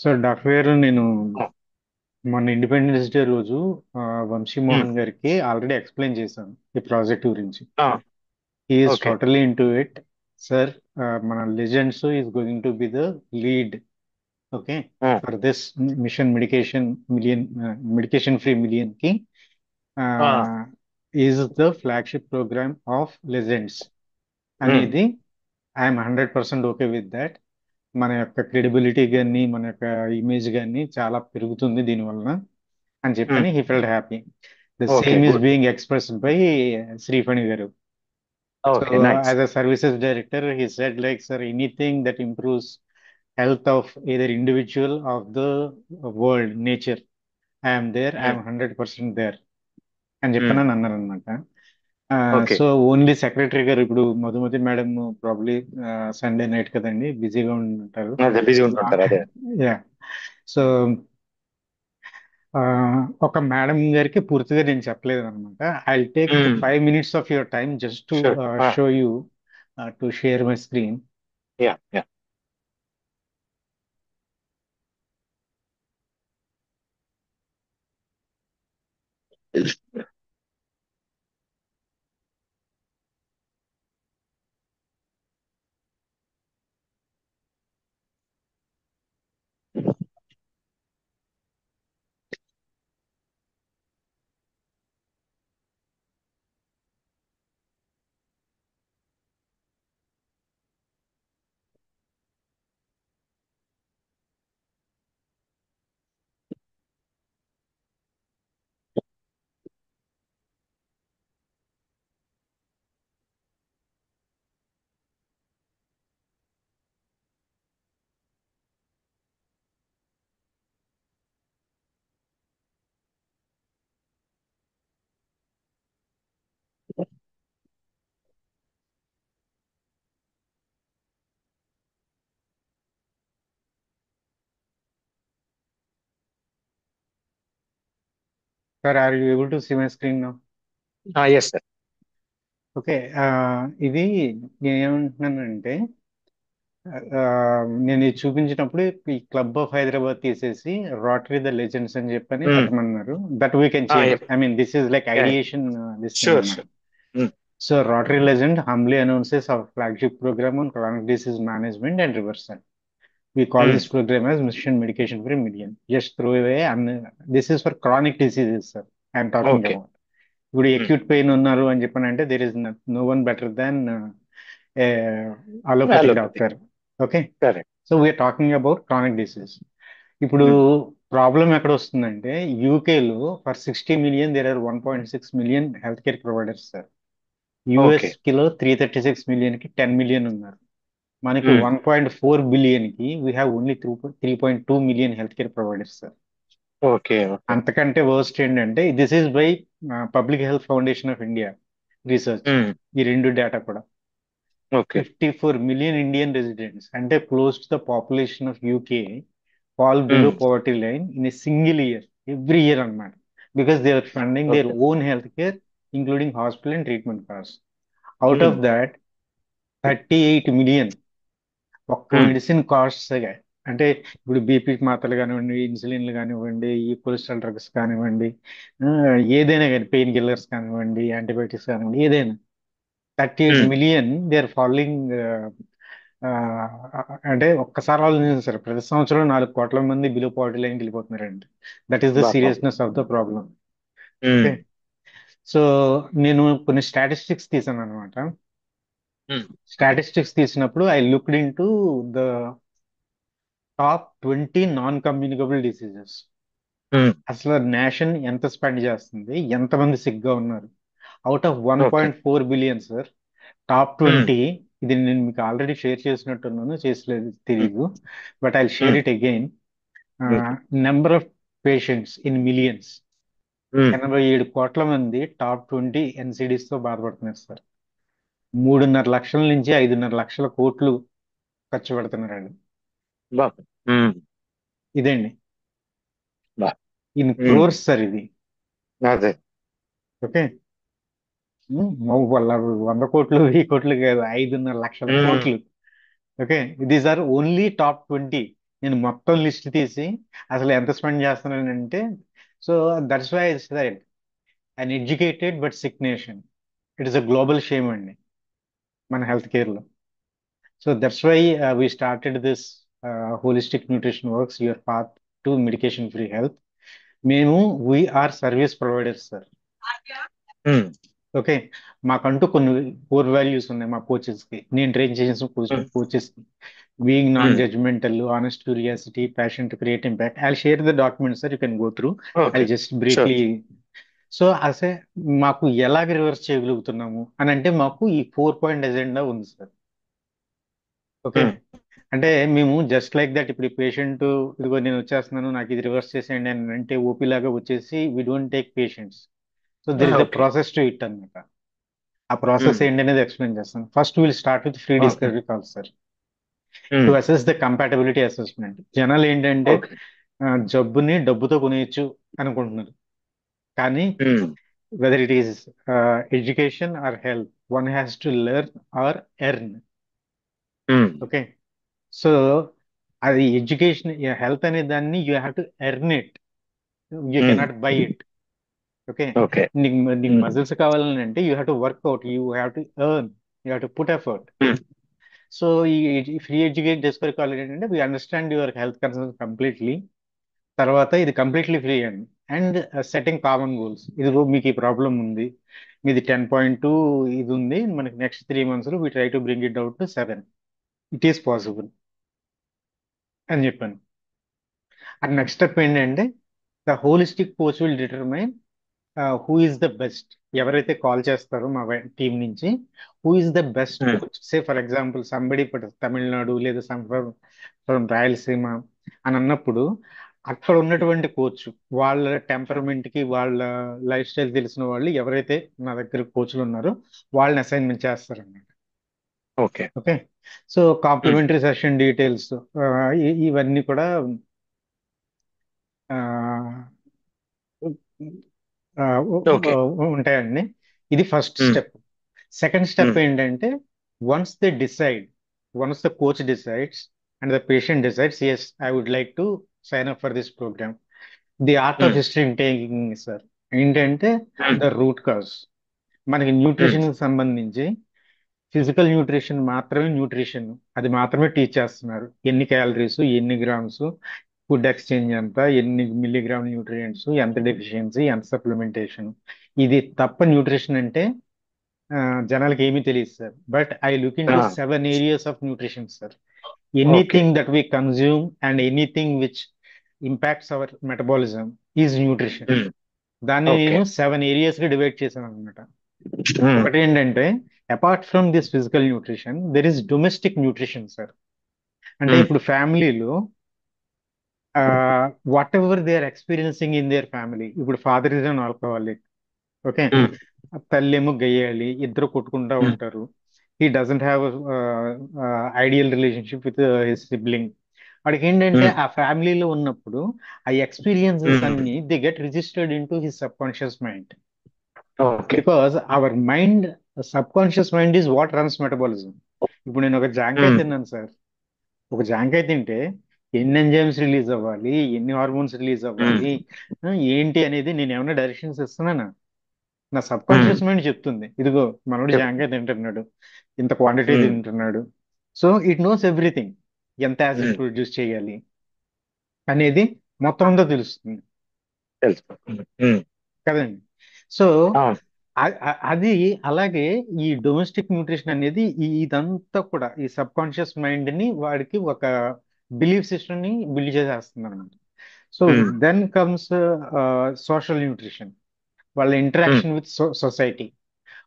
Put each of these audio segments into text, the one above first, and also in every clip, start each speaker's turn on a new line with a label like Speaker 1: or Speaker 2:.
Speaker 1: So doctor గారు నేను
Speaker 2: ఆ,
Speaker 1: మొన్న ఇండిపెండెన్స్ డే రోజు వంశీ
Speaker 2: ఉమ్,
Speaker 1: మోహన్ గారికి ఆల్రెడీ ఎక్స్ప్లెయిన్ చేశాను ఈ ప్రాజెక్ట్ గురించి.
Speaker 2: ఆ,
Speaker 1: is
Speaker 2: okay.
Speaker 1: Totally into it. Sir, మన legends is going to be the lead. Okay.
Speaker 2: ఆ,
Speaker 1: for this mission medication million, medication free million కి
Speaker 2: ఆ,
Speaker 1: is the flagship program of legends
Speaker 2: um,
Speaker 1: అనేది. I'm 100% okay with that. మన యొక్క credibility కానీ మన యొక్క ఇమేజ్ కానీ చాలా పెరుగుతుంది దీనివల్ల అని
Speaker 2: ఉమ్,
Speaker 1: చెప్పని he felt happy. The
Speaker 2: okay,
Speaker 1: same is
Speaker 2: good.
Speaker 1: Being expressed by Sriphani గారు. So
Speaker 2: okay, nice.
Speaker 1: As a services director he said like, sir, anything that improves health of either individual of the world nature, I am there, I am
Speaker 2: um,
Speaker 1: 100% there అని
Speaker 2: um,
Speaker 1: చెప్పని అన్నారు అనమాట.
Speaker 2: Okay.
Speaker 1: So only secretary గారు ఇప్పుడు Madhumathi madam probably Sunday night కదండి బిజీగా ఉంటారు.
Speaker 2: అదే బిజీ ఉంటుంటారు, అదే.
Speaker 1: యా. సో ఒక మేడం గారికి పూర్తిగా నేను చెప్పలేదు అనమాట. I take
Speaker 2: um,
Speaker 1: 5 minutes of your time just to
Speaker 2: sure.
Speaker 1: Show you, to share my screen.
Speaker 2: Yeah, yeah.
Speaker 1: Sir, are you able to see my screen now?
Speaker 2: Yes sir.
Speaker 1: Okay. ఇది నేను ఏమంటున్నానంటే, ఆ, నేను ఇది చూపించినప్పుడు ఈ క్లబ్ ఆఫ్ హైదరాబాద్ తీసేసి rotary the legends అని చెప్పని పెట్టమన్నారు. That we can change. I mean, this is like ideation, this thing
Speaker 2: sure,
Speaker 1: అన్నమాట.
Speaker 2: Sure.
Speaker 1: So Rotary legend humbly announces our flagship program on chronic disease management and reversal. We call this program as Mission Medication for a Million. Just throw away, and this is for chronic diseases, sir. I am talking
Speaker 2: okay.
Speaker 1: about. ఇప్పుడు acute pain ఉన్నారు అని చెప్పని అంటే there is no one better than allopathic
Speaker 2: allopathy.
Speaker 1: Doctor. Okay.
Speaker 2: Correct.
Speaker 1: So we are talking about chronic disease. ఇప్పుడు problem ఎక్కడ వస్తుందంటే, యూకేలో for 60 million there are 1.6 million health care providers sir. US
Speaker 2: okay.
Speaker 1: కిలో 336 million కి 10 million ఉన్నారు. మనకి 1.4 billion కి we have only 3.2 million health care providers sir.
Speaker 2: Okay. Okay.
Speaker 1: అంతకంటే వర్స్ట్ ఏంటంటే, this is by public health foundation of India research. ఈ రెండు data కూడా
Speaker 2: ఓకే.
Speaker 1: 54 million ఇండియన్ రెసిడెంట్స్, అంటే close to the population of UK, fall below poverty line in a single year, every year అన్నమాట. Because they are funding their
Speaker 2: okay.
Speaker 1: Own health care, including hospital and treatment cost. Out of that 38 million ఒక్క medicine costs. అంటే ఇప్పుడు BP మాత్రలు కానివ్వండి, ఇన్సులిన్లు కానివ్వండి, ఈ cholesterol drugs కానివ్వండి, ఆ, ఏదైనా కానీ, పెయిన్ కిల్లర్స్ కానివ్వండి, యాంటీబయాటిక్స్ కానివ్వండి, ఏదైనా 38 million దే ఆర్ ఫాలోయింగ్. అంటే ఒక్కసారి ఆలోచించండి సార్, ప్రతి సంవత్సరం 4 కోట్ల మంది బిలో పావర్టీ లైన్కి వెళ్ళిపోతున్నారండి. దట్ ఈస్ ద
Speaker 2: బాబా.
Speaker 1: Seriousness of the problem. Okay. So నేను కొన్ని స్టాటిస్టిక్స్ తీసాను అనమాట. స్టాటిస్టిక్స్ తీసినప్పుడు I looked in to the top 20 non communicable diseases. అసలు నేషన్ ఎంత స్పెండ్ చేస్తుంది, ఎంతమంది సిగ్గా ఉన్నారు. Out of one
Speaker 2: okay.
Speaker 1: Point four billion sir, top 20. ఇది నేను మీకు ఆల్రెడీ షేర్ చేసినట్టున్నాను, చేసలేదు తెలియదు, but I share it again. Number of patients in millions. 87 కోట్ల మంది టాప్ 20 ఎన్సిడిస్ తో బాధపడుతున్నారు సార్. 3.5 లక్షల నుంచి 5.5 లక్షల కోట్లు ఖర్చు పెడుతున్నారండి.
Speaker 2: బాబా.
Speaker 1: ఇదండి,
Speaker 2: బా.
Speaker 1: ఇన్ క్రోర్స్ సార్ ఇది.
Speaker 2: అదే.
Speaker 1: ఓకే. వాళ్ళ 100 కోట్లు 1000 కోట్లు కాదు, 5.5 లక్షల కోట్లు. Okay. These are only top 20. నేను మొత్తం లిస్ట్ తీసి అసలు ఎంత స్పెండ్ చేస్తున్నానంటే, so that's why it's that an educated but sick nation. It is a global shame అండి మన హెల్త్ కేర్ లో. So that's why we started this holistic nutrition works your path to medication free health. మేము we are service providers sir.
Speaker 2: Um,
Speaker 1: okay. మాకంటూ కొన్ని core values ఉన్నాయి మా coaches కి. నేను ట్రైన్ చేసిన
Speaker 2: ఉమ్,
Speaker 1: కోచెస్ కి being non
Speaker 2: um.
Speaker 1: Judgemental, honest curiosity, passion to create impact. I share the document sir, you can go through. I
Speaker 2: okay.
Speaker 1: Just
Speaker 2: sure.
Speaker 1: Briefly. So అసే మాకు ఎలాగ రివర్స్ చేయగలుగుతున్నాము అని అంటే మాకు ఈ 4 పాయింట్ ఎజెండా ఉంది సార్. ఓకే.
Speaker 2: ఉమ్,
Speaker 1: అంటే మేము జస్ట్ లైక్ దట్ ఇప్పుడు పేషెంట్ ఇదిగో నేను వచ్చేస్తున్నాను నాకు ఇది రివర్స్ చేసేయండి అని అంటే ఓపీ లాగా వచ్చేసి we don't take patients. So there is a
Speaker 2: okay.
Speaker 1: Process to it అనమాట. ఆ ప్రాసెస్
Speaker 2: ఉమ్,
Speaker 1: ఏంటి అనేది ఎక్స్ప్లెయిన్ చేస్తాను. First will start with free
Speaker 2: okay.
Speaker 1: Discovery call sir, to
Speaker 2: um,
Speaker 1: assess the compatibility assessment. జనాలు ఏంటంటే
Speaker 2: okay.
Speaker 1: జబ్బుని డబ్బుతో కొనేయచ్చు అనుకుంటున్నారు. కానీ
Speaker 2: um,
Speaker 1: whether it is education or health, one has to learn or earn.
Speaker 2: Um,
Speaker 1: okay. So అది education, health అనే దాన్ని you have to earn it, you
Speaker 2: um,
Speaker 1: cannot buy it. Okay.
Speaker 2: Okay.
Speaker 1: నీకు
Speaker 2: um,
Speaker 1: muscles కావాలని అంటే you have to work out, you have to earn, you have to put effort.
Speaker 2: Um,
Speaker 1: so ఈ free educate discovery college ఏంటంటే we understand your health concern completely. తర్వాత ఇది completely free అండి. And setting common goals. ఇదిగో మీకు ఈ problem ఉంది, మీది 10.2 ఇది ఉంది, మనకి నెక్స్ట్ 3 months లో we try to bring it out to 7. It is possible అని చెప్పాను. అండ్ నెక్స్ట్ స్టెప్ ఏంటంటే the holistic coach will determine who is the best. ఎవరైతే కాల్ చేస్తారో మా టీం నుంచి, who is the best
Speaker 2: um,
Speaker 1: coach. Say for example somebody ఇప్పుడు తమిళనాడు లేదా from Rayalaseema అని అన్నప్పుడు అక్కడ ఉన్నటువంటి కోచ్ వాళ్ళ టెంపర్మెంట్ కి వాళ్ళ లైఫ్ స్టైల్ తెలిసిన వాళ్ళు ఎవరైతే నా దగ్గర కోచ్లు ఉన్నారో వాళ్ళని అసైన్మెంట్ చేస్తారన్నమాట.
Speaker 2: Okay.
Speaker 1: Okay. So
Speaker 2: um,
Speaker 1: complimentary session details ఇవన్నీ కూడా ఆ, ఆ,
Speaker 2: ఓకే.
Speaker 1: ఉంటాయండి. ఇది first
Speaker 2: um,
Speaker 1: step. Second step
Speaker 2: um,
Speaker 1: ఏంటంటే once they decide, once the coach decides and the patient decides yes I would like to sign up for this programme, the art of
Speaker 2: um,
Speaker 1: history taking sir ఏంటంటే
Speaker 2: um,
Speaker 1: the root cause. మనకి
Speaker 2: ఉమ్,
Speaker 1: nutrition కి సంబంధించి physical nutrition మాత్రమే nutrition, అది మాత్రమే teach చేస్తున్నారు. ఎన్ని calories, ఎన్ని గ్రామ్స్, ఫుడ్ ఎక్స్చేంజ్ ఎంత, ఎన్ని మిల్లీగ్రామ్ న్యూట్రియంట్స్, ఎంత డెఫిషియన్సీ, ఎంత సప్లిమెంటేషన్, ఇది తప్ప న్యూట్రిషన్ అంటే ఆ, జనాలకి ఏమీ తెలియదు sir. But I look in to
Speaker 2: ah,
Speaker 1: 7 areas of nutrition sir.
Speaker 2: Okay.
Speaker 1: Anything that we consume and anything which impacts our metabolism is nutrition.
Speaker 2: Um,
Speaker 1: దాన్ని
Speaker 2: ఓకే.
Speaker 1: నేను 7 areas కి డివైడ్ చేశాను అనమాట.
Speaker 2: ఉమ్,
Speaker 1: ఒకటి ఏంటంటే apart from this physical nutrition there is domestic nutrition sir. అంటే
Speaker 2: um,
Speaker 1: ఇప్పుడు ఫ్యామిలీలో whatever they are experiencing in their family, ఇప్పుడు father is an alcoholic. Okay.
Speaker 2: Um,
Speaker 1: తల్లేమో గయ్యాలి, ఇద్దరు కొట్టుకుంటా
Speaker 2: ఉమ్,
Speaker 1: ఉంటారు. He doesn't have ideal relationship with his sibling. వాడికి ఏంటంటే
Speaker 2: ఉమ్,
Speaker 1: ఆ ఫ్యామిలీలో ఉన్నప్పుడు ఆ ఎక్స్పీరియన్సెస్
Speaker 2: ఉమ్,
Speaker 1: అన్ని they get registered in to his sub conscious mind.
Speaker 2: Okay.
Speaker 1: Because our mind, sub conscious mind is what runs metabolism. ఇప్పుడు నేను ఒక జాంకాయ
Speaker 2: ఉమ్,
Speaker 1: తిన్నాను సార్. ఒక జాంకాయ తింటే ఎన్ని ఎంజైమ్స్ రిలీజ్ అవ్వాలి, ఎన్ని హార్మోన్స్ రిలీజ్
Speaker 2: ఉమ్,
Speaker 1: అవ్వాలి, ఏంటి అనేది నేను ఏమైనా డైరెక్షన్స్ ఇస్తున్నానా? నా సబ్
Speaker 2: ఉమ్,
Speaker 1: కాన్షియస్ మైండ్ చెప్తుంది, ఇదిగో మనోడు
Speaker 2: చెప్
Speaker 1: జాంకాయ తింటున్నాడు, ఇంత క్వాంటిటీ
Speaker 2: ఉమ్,
Speaker 1: తింటున్నాడు. So it knows everything. ఎంత యాసిడ్
Speaker 2: ఉమ్,
Speaker 1: ప్రొడ్యూస్ చేయాలి అనేది మొత్తం అంతా తెలుస్తుంది
Speaker 2: తెలుసు. ఉమ్,
Speaker 1: కదండి. సో
Speaker 2: అవును.
Speaker 1: అది అలాగే ఈ డొమెస్టిక్ న్యూట్రిషన్ అనేది ఇదంతా కూడా ఈ సబ్ కాన్షియస్ మైండ్ ని వాడికి ఒక బిలీఫ్ సిస్టమ్ ని బిల్డ్ చేసేస్తుంది అనమాట. సో
Speaker 2: ఉమ్,
Speaker 1: దెన్ కమ్స్ సోషల్ న్యూట్రిషన్, వాళ్ళ
Speaker 2: ఉమ్,
Speaker 1: ఇంటరాక్షన్ విత్ సొసైటీ.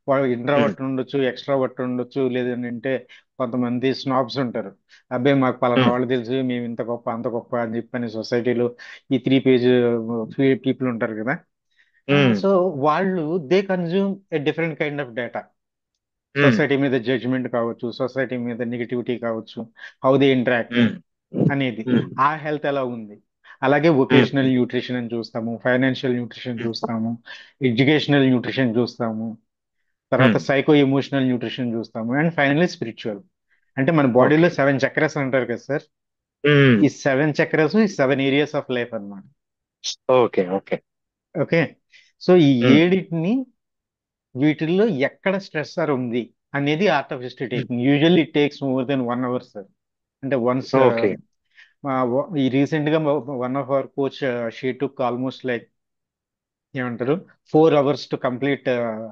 Speaker 1: వాళ్ళు
Speaker 2: ఉమ్,
Speaker 1: ఇంట్రావర్ట్ ఉండొచ్చు, ఎక్స్ట్రావర్ట్ ఉండొచ్చు, లేదంటే కొంతమంది స్నాబ్స్ ఉంటారు. అబ్బాయి మాకు పలానా
Speaker 2: ఉమ్,
Speaker 1: వాళ్ళు తెలుసు, మేము ఇంత గొప్ప అంత గొప్ప అని చెప్పని సొసైటీలో ఈ 3 పేజ్ పీపుల్ ఉంటారు కదా.
Speaker 2: ఉమ్,
Speaker 1: సో వాళ్ళు they consume a different kind of data.
Speaker 2: Um,
Speaker 1: society మీద జడ్జిమెంట్ కావచ్చు, సొసైటీ మీద నెగిటివిటీ కావచ్చు, హౌ దే ఇంటరాక్ట్
Speaker 2: ఉమ్,
Speaker 1: అనేది,
Speaker 2: ఉమ్,
Speaker 1: ఆ హెల్త్ ఎలా ఉంది. అలాగే
Speaker 2: ఉమ్,
Speaker 1: వొకేషనల్ న్యూట్రిషన్ అని చూస్తాము, ఫైనాన్షియల్ న్యూట్రిషన్ చూస్తాము, ఎడ్యుకేషనల్ న్యూట్రిషన్ చూస్తాము, తర్వాత
Speaker 2: ఉమ్,
Speaker 1: సైకో ఎమోషనల్ న్యూట్రిషన్ చూస్తాము, అండ్ ఫైనల్లీ స్పిరిచువల్. అంటే మన బాడీలో
Speaker 2: ఓకే.
Speaker 1: 7 చక్రాస్ అంటారు కదా సార్.
Speaker 2: ఉమ్.
Speaker 1: ఈ 7 చక్రాస్, ఈ 7 ఏరియాస్ ఆఫ్ లైఫ్ అన్నమాట.
Speaker 2: Okay, okay.
Speaker 1: ఓకే. సో ఈ
Speaker 2: ఉమ్.
Speaker 1: ఏడిటిని, వీటిల్లో ఎక్కడ స్ట్రెస్సర్ ఉంది అనేది art of history taking. Usually it takes more than 1 hour sir. అంటే వన్స్
Speaker 2: ఓకే.
Speaker 1: ఈ రీసెంట్ గా one of our coach, she took almost like ఏమంటారు 4 hours to complete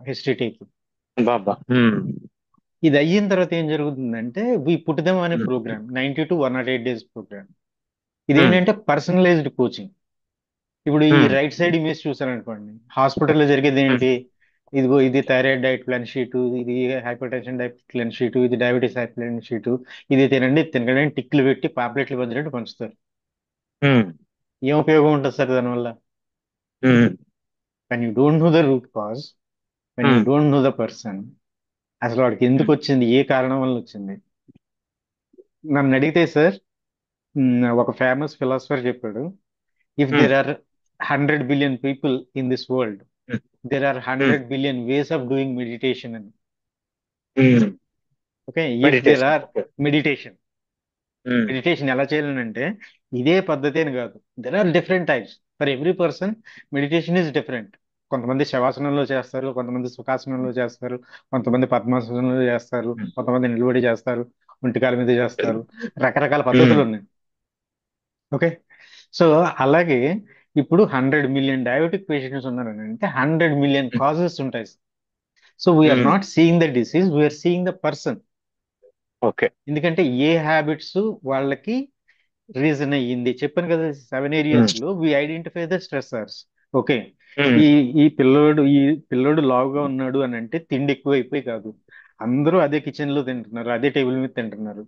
Speaker 1: history taking.
Speaker 2: బాబా. ఉమ్.
Speaker 1: ఇది అయిన తర్వాత ఏం జరుగుతుందంటే వి పుట్ దెమ్ అనే
Speaker 2: um.
Speaker 1: Program 90 to 108 days programme.
Speaker 2: ఉమ్.
Speaker 1: ఇదేంటంటే పర్సనలైజ్డ్ కోచింగ్. ఇప్పుడు ఈ
Speaker 2: ఉమ్.
Speaker 1: రైట్ సైడ్ ఇమేజ్ చూసారనుకోండి, హాస్పిటల్లో జరిగేది
Speaker 2: ఉమ్.
Speaker 1: ఏంటి? ఇదిగో ఇది థైరాయిడ్ డైట్ ప్లాన్ షీటు, ఇది hyper tension diet plan sheet, ఇది డయాబెటీస్ డైట్ ప్లాన్ షీటు, ఇది తినండి ఇది తినకండి అని టిక్లు పెట్టి పాంప్లెట్లు పంచినట్టు పంచుతారు.
Speaker 2: ఉమ్.
Speaker 1: ఏం ఉపయోగం ఉంటుంది సార్ దానివల్ల?
Speaker 2: Um.
Speaker 1: When you don't know the root cause, when you
Speaker 2: um.
Speaker 1: Don't know the person, అసలు వాడికి ఎందుకు
Speaker 2: ఉమ్.
Speaker 1: వచ్చింది, ఏ కారణం వల్ల వచ్చింది. నన్ను అడిగితే సార్, ఒక ఫేమస్ ఫిలాసఫర్ చెప్పాడు, if
Speaker 2: um.
Speaker 1: There are 100 billion people in this world, there are
Speaker 2: um.
Speaker 1: 100 billion ways of doing meditation. And
Speaker 2: um.
Speaker 1: okay, if there
Speaker 2: meditation.
Speaker 1: are
Speaker 2: okay.
Speaker 1: meditation,
Speaker 2: um.
Speaker 1: Meditation ఎలా చేయాలనంటే ఇదే పద్ధతి అని కాదు. There are different types for every person. Meditation is different. కొంతమంది శవాసనంలో చేస్తారు, కొంతమంది సుఖాసనంలో చేస్తారు, కొంతమంది పద్మాసనంలో చేస్తారు,
Speaker 2: ఉమ్.
Speaker 1: కొంతమంది నిలబడి చేస్తారు, ఒంటికాల మీద చేస్తారు. రకరకాల పద్ధతులు
Speaker 2: ఉమ్.
Speaker 1: ఉన్నాయి. ఓకే. సో అలాగే ఇప్పుడు 100 million డయాబెటిక్ పేషెంట్స్ ఉన్నారని అంటే 100 million కాజెస్ ఉంటాయి. So we are
Speaker 2: um.
Speaker 1: Not seeing the disease, we are seeing the person.
Speaker 2: Okay.
Speaker 1: ఎందుకంటే ఏ హ్యాబిట్స్ వాళ్ళకి రీజన్ అయ్యింది. చెప్పాను కదా, 7 ఏరియాస్
Speaker 2: ఉమ్.
Speaker 1: లో వి ఐడెంటిఫై ద స్ట్రెస్సర్స్. ఓకే.
Speaker 2: ఉమ్.
Speaker 1: ఈ ఈ పిల్లోడు లావుగా ఉన్నాడు అని అంటే తిండి ఎక్కువ అయిపోయి కాదు. అందరూ అదే కిచెన్ లో తింటున్నారు, అదే టేబుల్ మీద తింటున్నారు.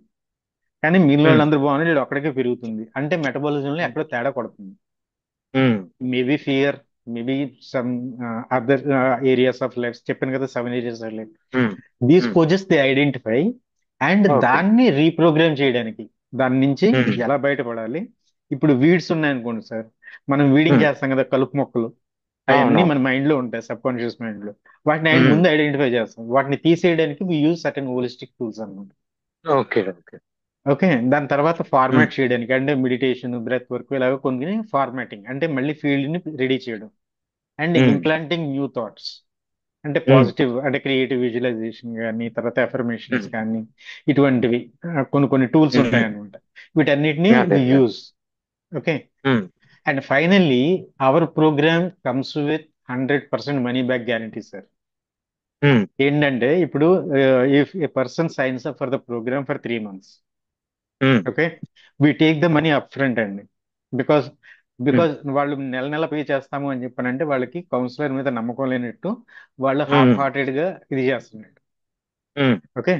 Speaker 1: కానీ మిగిలిన
Speaker 2: ఉమ్.
Speaker 1: వాళ్ళందరూ బాగున్నారు, వీడు అక్కడికే పెరుగుతుంది అంటే మెటబాలిజం లో ఎక్కడో తేడా కొడుతుంది.
Speaker 2: Um.
Speaker 1: Maybe fear, maybe some other areas of life. చెప్పాను కదా 7 areas of life.
Speaker 2: Um.
Speaker 1: These
Speaker 2: um.
Speaker 1: Causes they identify, and
Speaker 2: okay.
Speaker 1: దాన్ని రీప్రోగ్రామ్ చేయడానికి, దాని నుంచి
Speaker 2: ఉమ్.
Speaker 1: ఎలా బయటపడాలి. ఇప్పుడు వీడ్స్ ఉన్నాయనుకోండి సార్, మనం వీడింగ్
Speaker 2: ఉమ్.
Speaker 1: చేస్తాం కదా, కలుపు మొక్కలు. అవన్నీ
Speaker 2: అవునవును.
Speaker 1: మన మైండ్ లో ఉంటాయి, సబ్ కాన్షియస్ మైండ్ లో. వాటిని ఆయన
Speaker 2: ఉమ్.
Speaker 1: ముందు ఐడెంటిఫై చేస్తాం, వాటిని తీసేయడానికి we use certain holistic tools అన్నమాట.
Speaker 2: Okay, okay.
Speaker 1: ఓకే. దాని తర్వాత
Speaker 2: ఉమ్.
Speaker 1: ఫార్మాట్ చేయడానికి అంటే మెడిటేషన్, బ్రెత్ వర్క్, ఇలాగ కొన్ని ఫార్మాటింగ్ అంటే మళ్ళీ ఫీల్డ్ ని రెడీ చేయడం, and
Speaker 2: um.
Speaker 1: Implanting new thoughts. అంటే
Speaker 2: ఉమ్.
Speaker 1: పాజిటివ్ అంటే క్రియేటివ్ విజువలైజేషన్ కానీ, తర్వాత అఫర్మేషన్స్
Speaker 2: ఉమ్.
Speaker 1: కానీ, ఇటువంటివి కొన్ని కొన్ని టూల్స్
Speaker 2: ఉమ్.
Speaker 1: ఉంటాయి అన్నమాట. వీటన్నిటిని
Speaker 2: అదే,
Speaker 1: వి
Speaker 2: అదే.
Speaker 1: Use. Okay.
Speaker 2: Um.
Speaker 1: And finally our program comes with 100% money back guarantee sir.
Speaker 2: Um.
Speaker 1: ఏంటంటే ఇప్పుడు if a person signs up for the program for 3 months,
Speaker 2: um.
Speaker 1: Okay, we take the money up front అండి. Because
Speaker 2: um.
Speaker 1: Because వాళ్ళు నెల నెల pay చేస్తాము అని చెప్పానంటే వాళ్ళకి కౌన్సిలర్ మీద నమ్మకం లేనట్టు, వాళ్ళు హాఫ్
Speaker 2: ఉమ్.
Speaker 1: హార్టెడ్ గా ఇది చేస్తున్నట్టు.
Speaker 2: Um.
Speaker 1: Okay.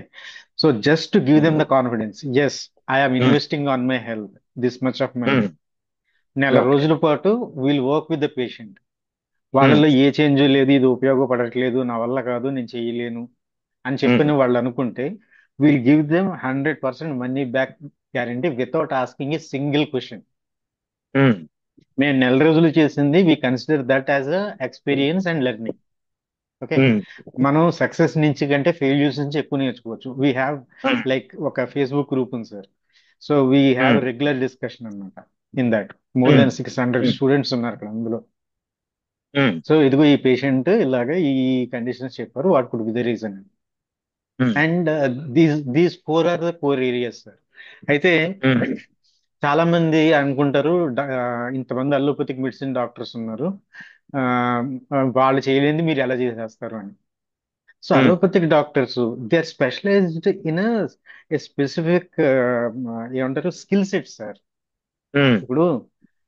Speaker 1: So just to give them the confidence, yes, I'm
Speaker 2: um.
Speaker 1: Investing on my health this much of money.
Speaker 2: Um.
Speaker 1: నెల
Speaker 2: ఓకే.
Speaker 1: రోజుల పాటు will work with the patient.
Speaker 2: Um.
Speaker 1: వాళ్ళలో ఏ చేంజ్ లేదు, ఇది ఉపయోగపడట్లేదు, నా వల్ల కాదు, నేను చేయలేను అని
Speaker 2: ఉమ్.
Speaker 1: చెప్పిన వాళ్ళు అనుకుంటే, will give them 100% money back guarantee without asking a single question.
Speaker 2: Um.
Speaker 1: మేము నెల రోజులు చేసింది we consider that as a experience and learning. Okay.
Speaker 2: Um.
Speaker 1: మనం సక్సెస్ నుంచి కంటే ఫెయిల్యూర్స్ నుంచి ఎక్కువ నేర్చుకోవచ్చు. We have
Speaker 2: um.
Speaker 1: లైక్ ఒక ఫేస్బుక్ గ్రూప్ ఉంది sir. So we have
Speaker 2: um.
Speaker 1: Regular discussion అనమాట. In that more
Speaker 2: um.
Speaker 1: Than 600
Speaker 2: um.
Speaker 1: Students ఉన్నారు అక్కడ అందులో.
Speaker 2: ఉమ్.
Speaker 1: సో ఇదిగో ఈ పేషెంట్ ఇలాగ ఈ కండిషన్స్ చెప్పారు, what could be the reason.
Speaker 2: Um.
Speaker 1: And these four are the core areas sir. అయితే
Speaker 2: ఉమ్.
Speaker 1: చాలా మంది అనుకుంటారు, ఇంతమంది అల్లోపతిక్ మెడిసిన్ డాక్టర్స్ ఉన్నారు, ఆ, వాళ్ళు చేయలేంది మీరు ఎలా చేసేస్తారు అని. So
Speaker 2: um.
Speaker 1: Allopathic doctors they are specialised in specific ఏమంటారు స్కిల్ సెట్ సార్.
Speaker 2: ఉమ్.
Speaker 1: ఇప్పుడు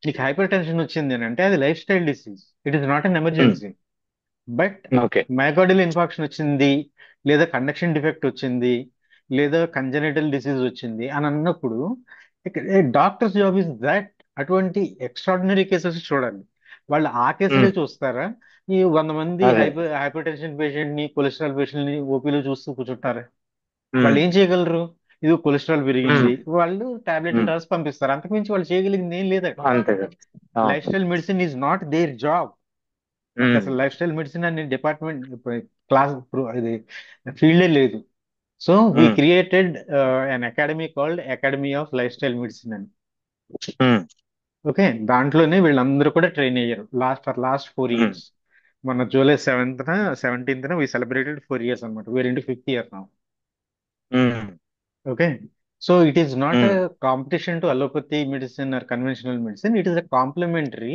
Speaker 1: నీకు హైపర్ టెన్షన్ వచ్చింది అని అంటే అది lifestyle disease, it is not an
Speaker 2: um.
Speaker 1: Emergency. But
Speaker 2: okay.
Speaker 1: Myocardial infarction వచ్చింది, లేదా కండక్షన్ డిఫెక్ట్ వచ్చింది, లేదా కంజనైటల్ డిసీజ్ వచ్చింది అని అన్నప్పుడు డాక్టర్స్ జాబ్ ఇస్ దట్ అటువంటి ఎక్స్ట్రాడినరీ కేసెస్ చూడాలి. వాళ్ళు ఆ కేసులే
Speaker 2: ఉమ్.
Speaker 1: చూస్తారా? ఈ 100 మంది
Speaker 2: అదే.
Speaker 1: హైపర్ టెన్షన్ పేషెంట్ ని, కొలెస్ట్రాల్ పేషెంట్ ని ఓపీలో చూస్తూ కూర్చుంటారా?
Speaker 2: ఉమ్.
Speaker 1: వాళ్ళు ఏం చేయగలరు? ఇది కొలెస్ట్రాల్
Speaker 2: ఉమ్.
Speaker 1: పెరిగింది, వాళ్ళు టాబ్లెట్లు
Speaker 2: ఉమ్.
Speaker 1: రాసి పంపిస్తారు, అంతకుమించి వాళ్ళు చేయగలిగింది ఏం లేదు అక్కడ.
Speaker 2: అంతే కదా.
Speaker 1: లైఫ్
Speaker 2: అవును.
Speaker 1: Style medicine is not their job. వాళ్ళకి
Speaker 2: ఉమ్.
Speaker 1: అసలు లైఫ్ స్టైల్ మెడిసిన్ అనే డిపార్ట్మెంట్, క్లాస్, ఇది ఫీల్డే లేదు. So we
Speaker 2: um.
Speaker 1: Created an academy called academy of life style medicine అని.
Speaker 2: ఉమ్,
Speaker 1: ఓకే, దాంట్లోనే వీళ్ళందరూ కూడా ట్రైన్ అయ్యారు లాస్ట్ ఫోర్
Speaker 2: ఉమ్,
Speaker 1: ఇయర్స్ మొన్న July 17th we celebrated 4 years అనమాట. Where into fifth year now.
Speaker 2: Um,
Speaker 1: okay, so it is not a
Speaker 2: um,
Speaker 1: competition to allopathy medicine or conventional medicine. It is a complementary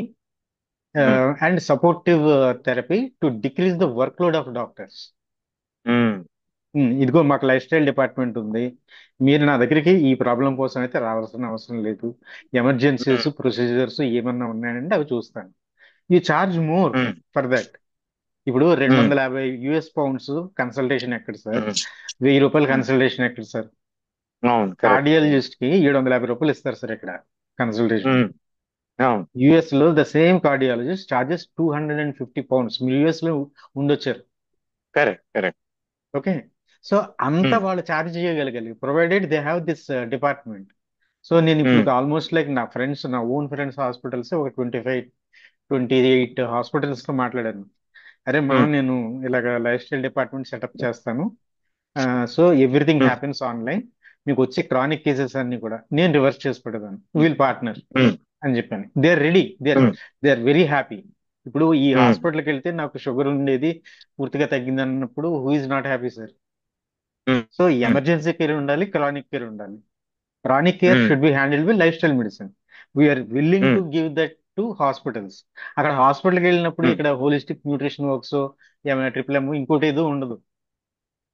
Speaker 2: um,
Speaker 1: and supportive therapy to decrease the work load of doctors.
Speaker 2: Um,
Speaker 1: ఇదిగో మాకు life style department ఉంది, మీరు నా దగ్గరికి ఈ problem కోసం అయితే రావాల్సిన అవసరం లేదు, ఎమర్జెన్సీస్
Speaker 2: ఉమ్,
Speaker 1: ప్రొసీజర్స్ ఏమన్నా ఉన్నాయంటే అవి చూస్తాను. You charge more
Speaker 2: um,
Speaker 1: for that. ఇప్పుడు రెండు
Speaker 2: ఉమ్,
Speaker 1: వందల యాభై యుఎస్ పౌండ్స్ కన్సల్టేషన్ ఎక్కడ సార్?
Speaker 2: ఉమ్,
Speaker 1: 1000 రూపాయలు
Speaker 2: ఉమ్.
Speaker 1: కన్సల్టేషన్ ఎక్కడ సార్?
Speaker 2: అవును, కరెక్ట్.
Speaker 1: కార్డియాలజిస్ట్ కి 750 రూపాయలు ఇస్తారు సార్ ఇక్కడ కన్సల్టేషన్.
Speaker 2: ఉమ్, అవును,
Speaker 1: యుఎస్ లో ద సేమ్ కార్డియాలజిస్ట్ చార్జెస్ £250. మీరు యుఎస్ లో ఉండొచ్చారు.
Speaker 2: Correct, correct.
Speaker 1: ఓకే, సో అంత
Speaker 2: ఉమ్,
Speaker 1: వాళ్ళు ఛార్జ్ చేయగలగాలి provided they have this department. So నేను ఇప్పుడు
Speaker 2: ఉమ్,
Speaker 1: ఆల్మోస్ట్ లైక్ నా ఓన్ ఫ్రెండ్స్ హాస్పిటల్స్ ఒక 28 హాస్పిటల్స్ తో మాట్లాడాను. అరే మా
Speaker 2: ఉమ్,
Speaker 1: నేను ఇలాగ లైఫ్ స్టైల్ డిపార్ట్మెంట్ సెటప్ చేస్తాను, సో ఎవ్రీథింగ్
Speaker 2: ఉమ్,
Speaker 1: హ్యాపెన్స్ ఆన్లైన్, మీకు వచ్చే క్రానిక్ కేసెస్ అన్ని కూడా నేను రివర్స్ చేసి పెడతాను, వీల్ పార్ట్నర్
Speaker 2: ఉమ్,
Speaker 1: అని చెప్పాను. They are ready,
Speaker 2: um,
Speaker 1: they are very happy. ఇప్పుడు ఈ
Speaker 2: ఉమ్,
Speaker 1: హాస్పిటల్కి వెళ్తే నాకు షుగర్ ఉండేది పూర్తిగా తగ్గింది అన్నప్పుడు who is not happy sir?
Speaker 2: Um,
Speaker 1: so
Speaker 2: um,
Speaker 1: emergency care ఉండాలి, క్రానిక్ కేర్ ఉండాలి. Chronic care
Speaker 2: um,
Speaker 1: should be handled with life style medicine. We are willing to
Speaker 2: um,
Speaker 1: give that to hospitals. అక్కడ హాస్పిటల్కి వెళ్ళినప్పుడు
Speaker 2: um,
Speaker 1: ఇక్కడ holistic nutrition works, ఏమైనా triple M ఇంకోటి ఏదో ఉండదు.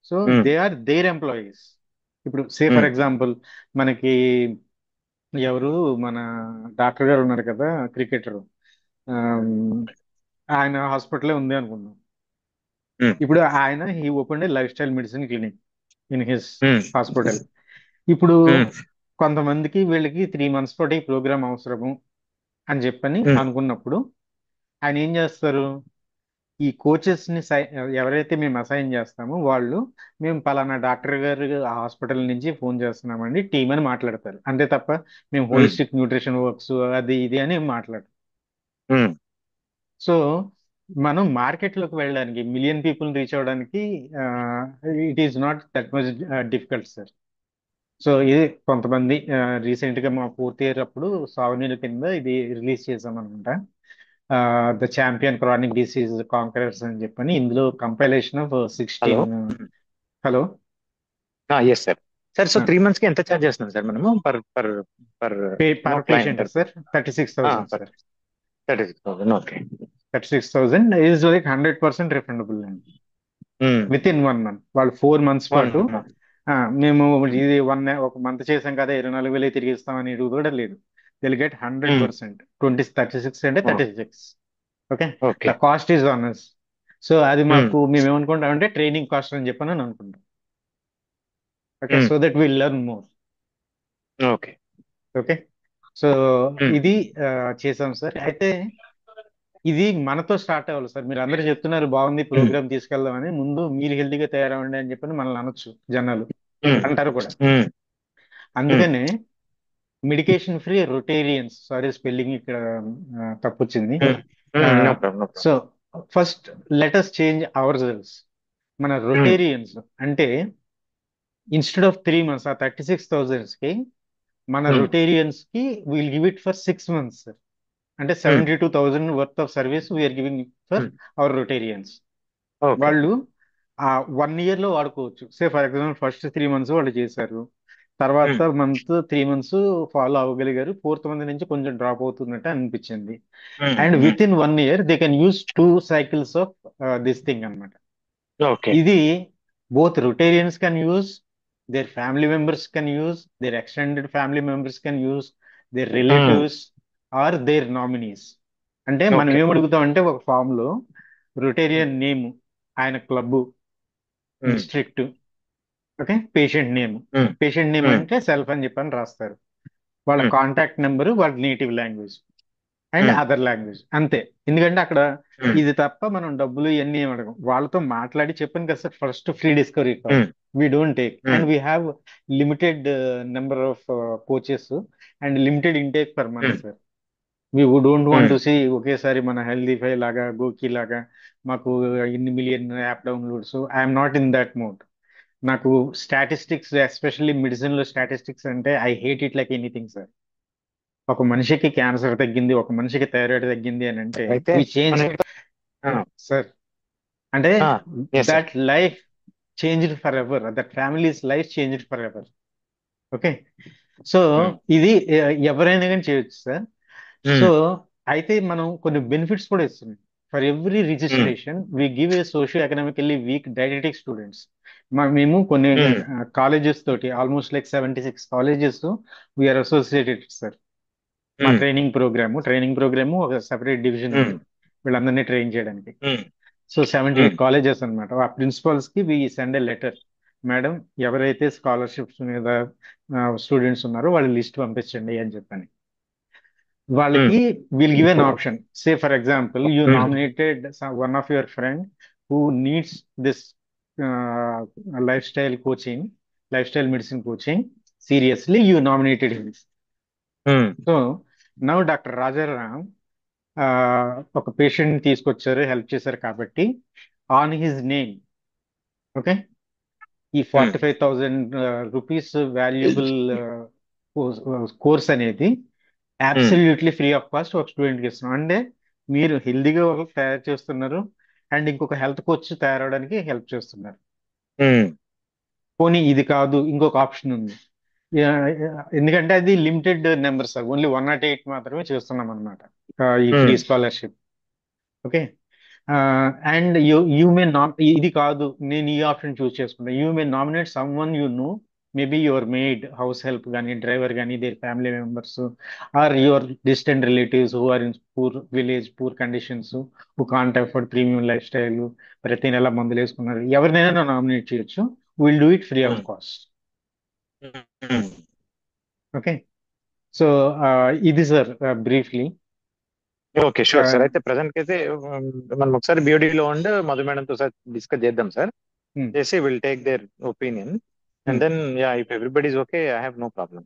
Speaker 1: So
Speaker 2: um,
Speaker 1: they are their employees. ఇప్పుడు సే ఫర్
Speaker 2: ఉమ్,
Speaker 1: ఎగ్జాంపుల్ మనకి ఎవరు మన డాక్టర్ గారు ఉన్నారు కదా, క్రికెటర్, ఆయన హాస్పిటలే ఉంది అనుకుందాం.
Speaker 2: ఉమ్,
Speaker 1: ఇప్పుడు ఆయన he open A life style medicine clinic in his
Speaker 2: um,
Speaker 1: hospital. ఇప్పుడు
Speaker 2: ఉమ్,
Speaker 1: కొంతమందికి వీళ్ళకి 3 months పాటు ఈ ప్రోగ్రామ్ అవసరము అని చెప్పని
Speaker 2: ఉమ్,
Speaker 1: అనుకున్నప్పుడు ఆయన ఏం చేస్తారు? ఈ కోచెస్ ని ఎవరైతే మేము అసైన్ చేస్తామో వాళ్ళు, మేము పలానా డాక్టర్ గారు హాస్పిటల్ నుంచి ఫోన్ చేస్తున్నామండి టీం అని మాట్లాడతారు అంతే తప్ప మేము
Speaker 2: ఉమ్,
Speaker 1: హోలిస్టిక్ న్యూట్రిషన్ వర్క్స్ అది ఇది అని మాట్లాడతారు.
Speaker 2: ఉమ్,
Speaker 1: సో మనం మార్కెట్లోకి వెళ్ళడానికి, మిలియన్ పీపుల్ రీచ్ అవ్వడానికి it is not that much difficult sir. So ఇది కొంతమంది రీసెంట్ గా మా 4th year అప్పుడు సాగునీరు కింద ఇది రిలీజ్ చేసాం అనమాట. The champion chronic disease conquerors అని చెప్పని, ఇందులో compilation of
Speaker 2: hello.
Speaker 1: 16. Hello.
Speaker 2: Yes sir. Sir, so 3 months కి ఎంత చార్జ్ చేస్తున్నాం సార్ మనము per per per
Speaker 1: per
Speaker 2: client?
Speaker 1: Patient sir 36,000
Speaker 2: per
Speaker 1: sir.
Speaker 2: 36,000. Okay.
Speaker 1: 36,000 is like 100% refundable అండి. Within 1 month. వాళ్ళు 4 months
Speaker 2: one
Speaker 1: పాటు మేము ఇది ఒక మంత్ చేసాం కదా 24,000 తిరిగి ఇస్తామని ఇది కూడా లేదు. They'll get 100%. 36 అంటే 36. Okay,
Speaker 2: okay.
Speaker 1: The cost is on us. So అది మాకు మేము ఏమనుకుంటామంటే ట్రైనింగ్ కాస్ట్ అని చెప్పని అనుకుంటాం. Okay, so that will learn more.
Speaker 2: Okay.
Speaker 1: Okay, so ఇది చేసాం సార్. అయితే ఇది మనతో స్టార్ట్ అవ్వాలి సార్. మీరు అందరూ చెప్తున్నారు బాగుంది ప్రోగ్రామ్ తీసుకెళ్దామని, ముందు మీరు హెల్తీగా తయారవ్వండి అని చెప్పని మనల్ని అనొచ్చు జనాలు, అంటారు కూడా. అందుకనే medication free Rotarians, sorry spelling ఇక్కడ తప్పొచ్చింది.
Speaker 2: No problem, no
Speaker 1: so
Speaker 2: problem.
Speaker 1: First let us change our cells. మన రొటేరియన్స్ అంటే ఇన్స్టెడ్ ఆఫ్ 3 months ఆ 36,000 కి, మన రొటేరియన్స్ కి will give it for 6 months. అంటే 72,000 worth of service we're giving for our Rotarians.
Speaker 2: Okay.
Speaker 1: వాళ్ళు ఆ 1 year లో వాడుకోవచ్చు. Say for example first 3 months వాళ్ళు చేశారు, తర్వాత 3 months ఫాలో అవ్వగలిగారు, 4th month నుంచి కొంచెం డ్రాప్ అవుతున్నట్టు అనిపించింది. And with in 1 year they can use 2 cycles of this thing అన్నమాట.
Speaker 2: ఓకే.
Speaker 1: ఇది both Rotarians can use, their family members can use, their extended family members can use, their relatives or their nominees. అంటే మనం
Speaker 2: okay.
Speaker 1: ఏం అడుగుతాం అంటే ఒక form లో Rotarian name, ఆయన club, district, okay, patient name అంటే సెల్ఫ్ అని చెప్పని రాస్తారు, వాళ్ళ కాంటాక్ట్ నెంబరు, వాళ్ళ native language and other language, అంతే. ఎందుకంటే అక్కడ ఇది తప్ప మనం డబ్బులు ఇవన్నీ ఏం అడగం. వాళ్ళతో మాట్లాడి చెప్పాను కదా sir, first free discovery call we don't take, and we have limited number of coaches and limited intake per month sir. We don't want to see ఒకేసారి మన హెల్దీఫై లాగా గోకి లాగా మాకు ఇన్ని million app downloads. I'm not in that mode. నాకు statistics, especially medicine లో statistics అంటే I hate it like anything sir. ఒక మనిషికి క్యాన్సర్ తగ్గింది, ఒక మనిషికి థైరాయిడ్ తగ్గింది అని అంటే
Speaker 2: అయితే
Speaker 1: వి చేంజ్
Speaker 2: మనం
Speaker 1: సార్. అంటే
Speaker 2: yes sir.
Speaker 1: That life changed forever, that families life changed forever. Okay. So ఇది ఎవరైనా కానీ చేయొచ్చు సార్. సో అయితే మనం కొన్ని బెనిఫిట్స్ కూడా ఇస్తున్నాం. For every registration we give a socio economically weak dietetic students. మేము కొన్ని కాలేజెస్ తోటి almost like 76 colleges we are associated sir. మా ట్రైనింగ్ ప్రోగ్రాము ఒక సెపరేట్ డివిజన్ ఉంది వీళ్ళందరినీ ట్రైన్ చేయడానికి. సో 78 కాలేజెస్ అన్నమాట. ఆ ప్రిన్సిపల్స్ కి we send a letter, madam ఎవరైతే స్కాలర్షిప్స్ మీద స్టూడెంట్స్ ఉన్నారో వాళ్ళ లిస్ట్ పంపించండి అని చెప్పని. వాళ్ళకి will give an option. Say for example you nominated one of your friend who needs this lifestyle coaching, life style medicine coaching seriously, you nominated him. So now doctor Rajaram ఒక patient తీసుకొచ్చారు, help చేశారు కాబట్టి on his name, okay, ఈ 45,000 rupees valuable course అనేది absolutely free of cost ఒక స్టూడెంట్కి ఇస్తున్నాం. అంటే మీరు హెల్దీగా ఒక తయారు చేస్తున్నారు అండ్ ఇంకొక హెల్త్ కోచ్ తయారవడానికి హెల్ప్ చేస్తున్నారు. పోనీ ఇది కాదు, ఇంకొక ఆప్షన్ ఉంది. ఎందుకంటే అది లిమిటెడ్ నెంబర్ సార్, ఓన్లీ 108 మాత్రమే చేస్తున్నాం అనమాట ఈ free scholarship. Okay. And you may not, ఇది కాదు నేను ఈ ఆప్షన్ చూస్ చేసుకుంటా, you may nominate someone you know, maybe your maid, house help కానీ, డ్రైవర్ కానీ, their family members or your distant relatives who are in poor village, poor conditions, who can't afford premium lifestyle, ప్రతి నెల మందులు వేసుకున్నారు, ఎవరినైనా nominate చేయొచ్చు. Will do it free of cost. Okay. So ఇది sir briefly.
Speaker 2: Okay, sure sir. అయితే present అయితే మనం ఒకసారి BOD లో ఉండి మధు మేడం తో సార్ డిస్కస్ చేద్దాం సార్. చేసి will take their opinion and then ya if everybody is okay I have no problem.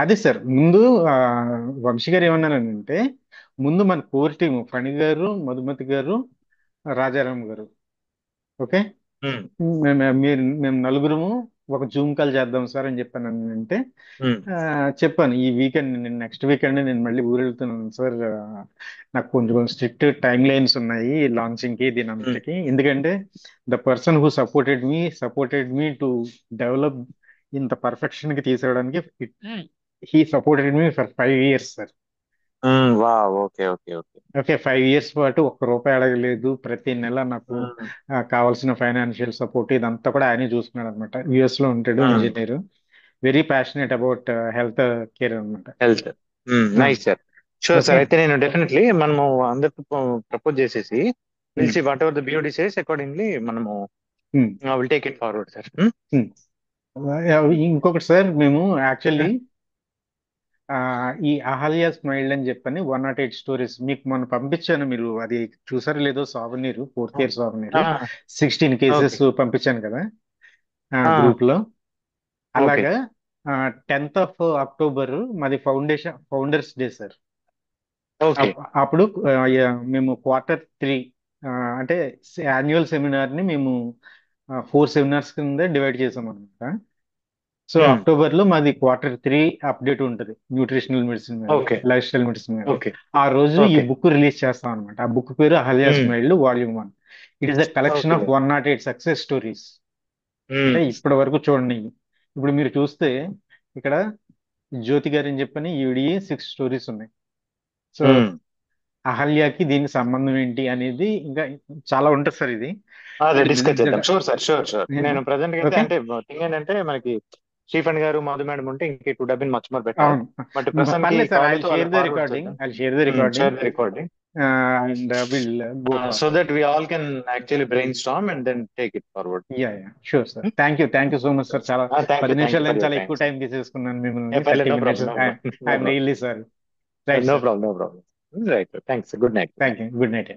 Speaker 1: అదే సార్, ముందు ఆ, వంశీ గారు ఏమన్నారంటే ముందు మన కోర్ టీం ఫణి గారు, మధుమతి గారు, రాజారాం గారు, ఓకే, మేము నలుగురము ఒక జూమ్ కాల్ చేద్దాం సార్ అని చెప్పాను. అంటే చెప్పాను ఈ వీకెండ్, నేను నెక్స్ట్ వీకెండ్ నేను మళ్ళీ ఊరు వెళ్తున్నాను సార్, నాకు కొంచెం స్ట్రిక్ట్ టైం లైన్స్ ఉన్నాయి లాంచింగ్ కి దీని అంతటికి. ఎందుకంటే the person who supported me to develop ఇంత పర్ఫెక్షన్ కి తీసుకురావడానికి, he supported me for 5 years sir.
Speaker 2: వా okay okay okay.
Speaker 1: Okay, 5 years పాటు ఒక్క రూపాయి అడగలేదు. ప్రతి నెల నాకు కావాల్సిన ఫైనాన్షియల్ సపోర్ట్ ఇదంతా కూడా ఆయనే చూసుకున్నాడు అనమాట. యుఎస్ లో ఉంటాడు, engineer, very passionate about health care అనమాట.
Speaker 2: Health. Nice sir. Sure sir.
Speaker 1: Okay.
Speaker 2: అయితే నేను డెఫినెట్లీ మనము అందరికి ప్రపోజ్ చేసేసి పిలిచి whatever the BOD says accordingly మనము will take it forward sir.
Speaker 1: ఇంకొకటి సార్, మేము యాక్చువల్లీ ఈ అహల్య స్మైల్డ్ అని చెప్పని 108 స్టోరీస్ మీకు మొన్న పంపించాను, మీరు అది చూసారో లేదో, సావనీరు 4th year సావనీరు 16 కేసెస్ పంపించాను కదా గ్రూప్ లో. అలాగా 10th of October మాది ఫౌండర్స్ డే సార్. అప్పుడు మేము Q3 అంటే యాన్యువల్ సెమినార్ ని మేము 4 సెమినార్స్ కింద డివైడ్ చేసాం అనమాట. సో అక్టోబర్ లో మాది Q3 అప్డేట్ ఉంటుంది న్యూట్రిషనల్ మెడిసిన్ మీద, లైఫ్ స్టైల్ మెడిసిన్ మీద. ఆ రోజు ఈ బుక్ రిలీజ్ చేస్తాం అనమాట. ఆ బుక్ పేరు Ahalya smiled Volume 1. It is the collection of 108 success stories. అంటే ఇప్పటి వరకు చూడండి, ఇప్పుడు మీరు చూస్తే ఇక్కడ జ్యోతి గారు అని చెప్పని ఈవిడి 6 స్టోరీస్ ఉన్నాయి. సో అహల్యకి దీనికి సంబంధం ఏంటి అనేది ఇంకా చాలా ఉంటుంది సార్. ఇది
Speaker 2: డిస్కస్ చేద్దాం. Sure sir, sure sure. నేను ప్రజెంట్ అయితే అంటే థింగ్ ఏంటంటే మనకి శ్రీఫణ్ గారు, మధు మేడం ఉంటే ఇంక it would have been much more better. But
Speaker 1: పర్లేదు sir, I'll share the recording. And we'll go
Speaker 2: so that we all can actually brainstorm and then take it forward.
Speaker 1: Yeah, sure sir. Thank you so much sir. చాలా 10 నిమిషాలు చాలా ఎక్కువ time తీసేసుకున్నాను మిమ్మల్ని. 30 minutes. I'm really sorry. Right,
Speaker 2: no problem. Right. Thanks. Good night.
Speaker 1: Thank you. Good night.